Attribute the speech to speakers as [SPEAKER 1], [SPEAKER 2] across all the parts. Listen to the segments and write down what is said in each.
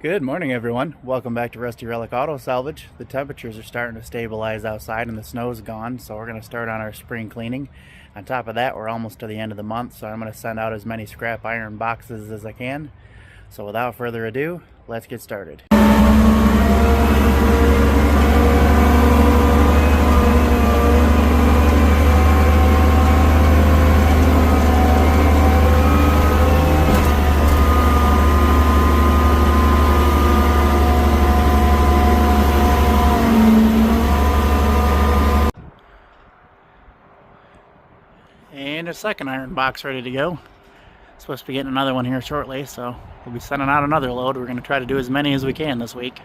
[SPEAKER 1] Good morning, everyone. Welcome back to Rusty Relic Auto Salvage. The temperatures are starting to stabilize outside and the snow's gone, so we're going to start on our spring cleaning. On top of that, we're almost to the end of the month, so I'm going to send out as many scrap iron boxes as I can. So without further ado, let's get started. And a second iron box ready to go. Supposed to be getting another one here shortly, so we'll be sending out another load. We're going to try to do as many as we can this week.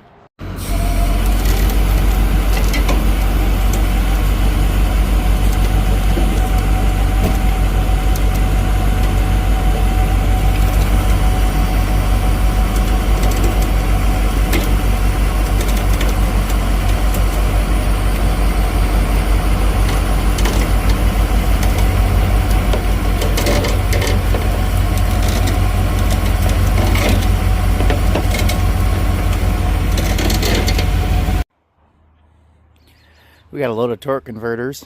[SPEAKER 1] We got a load of torque converters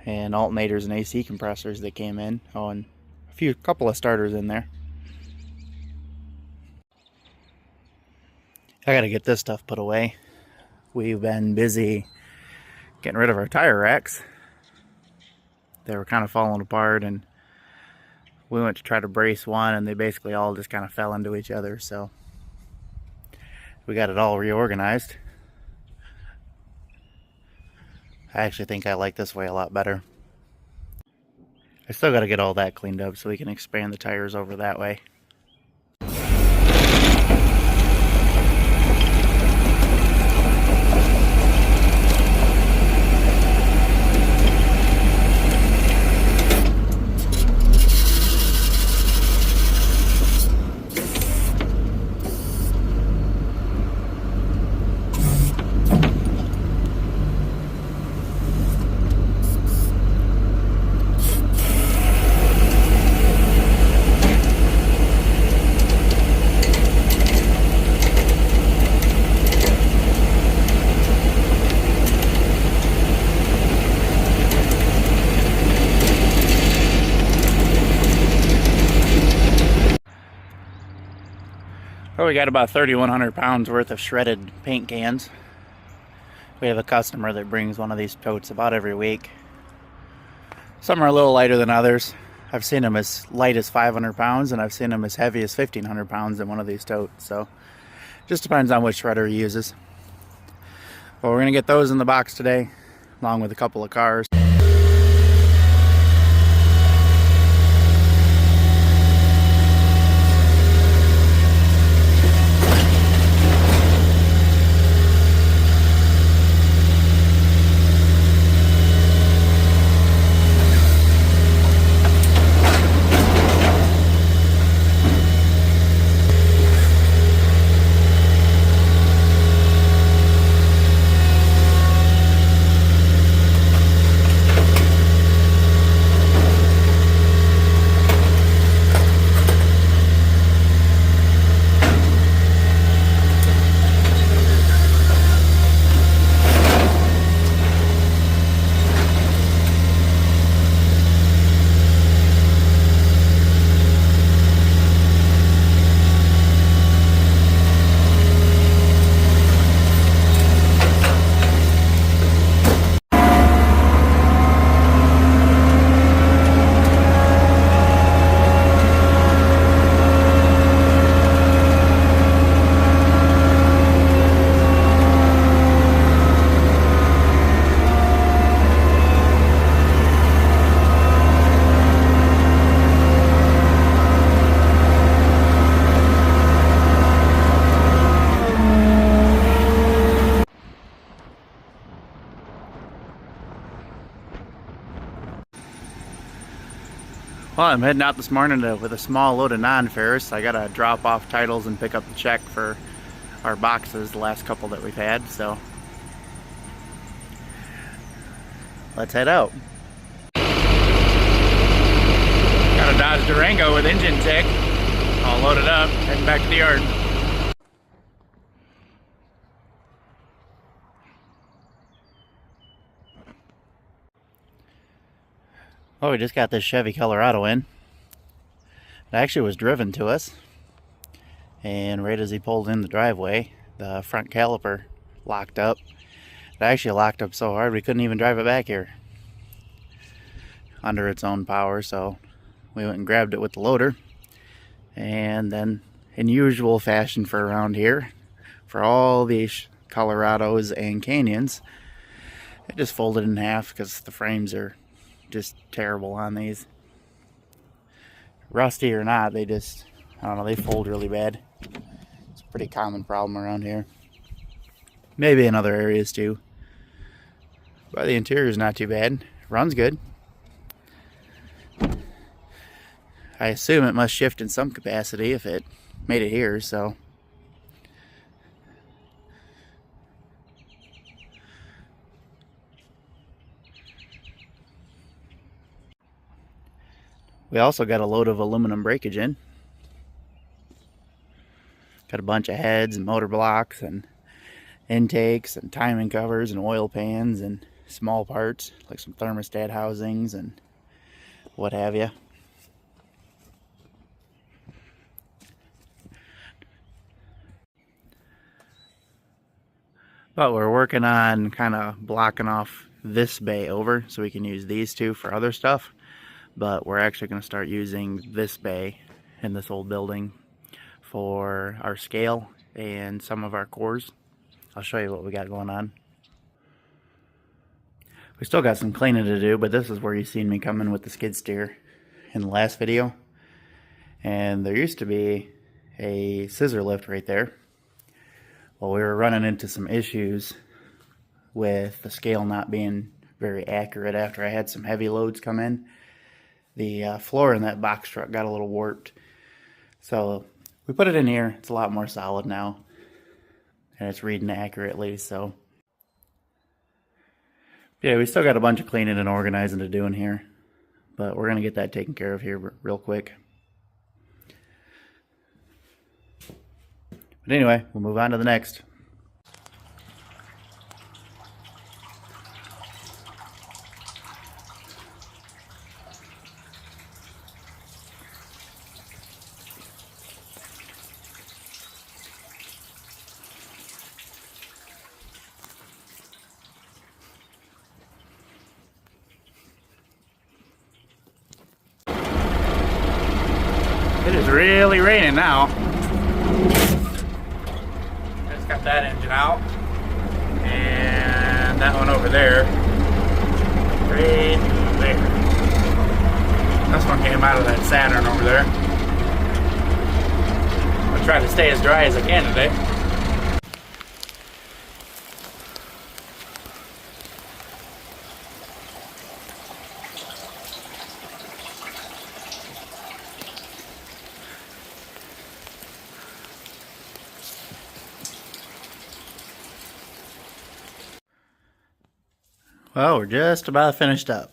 [SPEAKER 1] and alternators and AC compressors that came in. Oh, and a couple of starters in there. I gotta get this stuff put away. We've been busy getting rid of our tire racks. They were kind of falling apart, and we went to try to brace one, and they basically all just kind of fell into each other. So we got it all reorganized. I actually think I like this way a lot better. I still got to get all that cleaned up so we can expand the tires over that way. Oh, we got about 3,100 pounds worth of shredded paint cans. We have a customer that brings one of these totes about every week. Some are a little lighter than others. I've seen them as light as 500 pounds, and I've seen them as heavy as 1,500 pounds in one of these totes. So just depends on which shredder he uses. But we're going to get those in the box today, along with a couple of cars. Well, I'm heading out this morning with a small load of non-ferrous. I gotta drop off titles and pick up the check for our boxes, the last couple that we've had, so let's head out. Got a Dodge Durango with engine tick, all loaded up, heading back to the yard. Well, we just got this Chevy Colorado in. It actually was driven to us, and right as he pulled in the driveway, the front caliper locked up. It actually locked up so hard we couldn't even drive it back here under its own power, so we went and grabbed it with the loader, and then in usual fashion for around here, for all these Colorados and Canyons, it just folded in half because the frames are just terrible on these. Rusty or not, they just, I don't know, they fold really bad. It's a pretty common problem around here. Maybe in other areas too. But the interior is not too bad. Runs good. I assume it must shift in some capacity if it made it here, so. We also got a load of aluminum breakage in. Got a bunch of heads and motor blocks and intakes and timing covers and oil pans and small parts like some thermostat housings and what have you. But we're working on kind of blocking off this bay over so we can use these two for other stuff. But we're actually going to start using this bay in this old building for our scale and some of our cores. I'll show you what we got going on. We still got some cleaning to do, but this is where you seen me come in with the skid steer in the last video. And there used to be a scissor lift right there. Well, we were running into some issues with the scale not being very accurate after I had some heavy loads come in. The floor in that box truck got a little warped. So we put it in here. It's a lot more solid now. And it's reading accurately, so. Yeah, we still got a bunch of cleaning and organizing to do in here. But we're going to get that taken care of here real quick. But anyway, we'll move on to the next. It is really raining now. Just got that engine out. And that one over there. Right there. This one came out of that Saturn over there. I'll try to stay as dry as I can today. Well, we're just about finished up.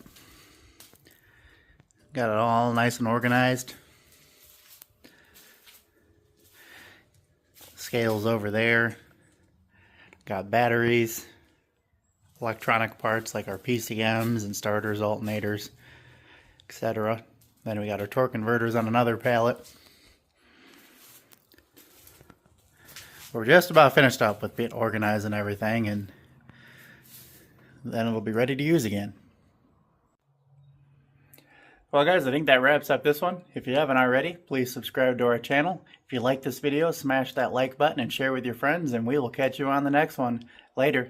[SPEAKER 1] Got it all nice and organized. Scales over there. Got batteries, electronic parts like our PCMs and starters, alternators, etc. Then we got our torque converters on another pallet. We're just about finished up with being organized and everything, and then it'll be ready to use again. Well guys, I think that wraps up this one. If you haven't already, please subscribe to our channel. If you like this video, smash that like button and share with your friends, and we will catch you on the next one. Later.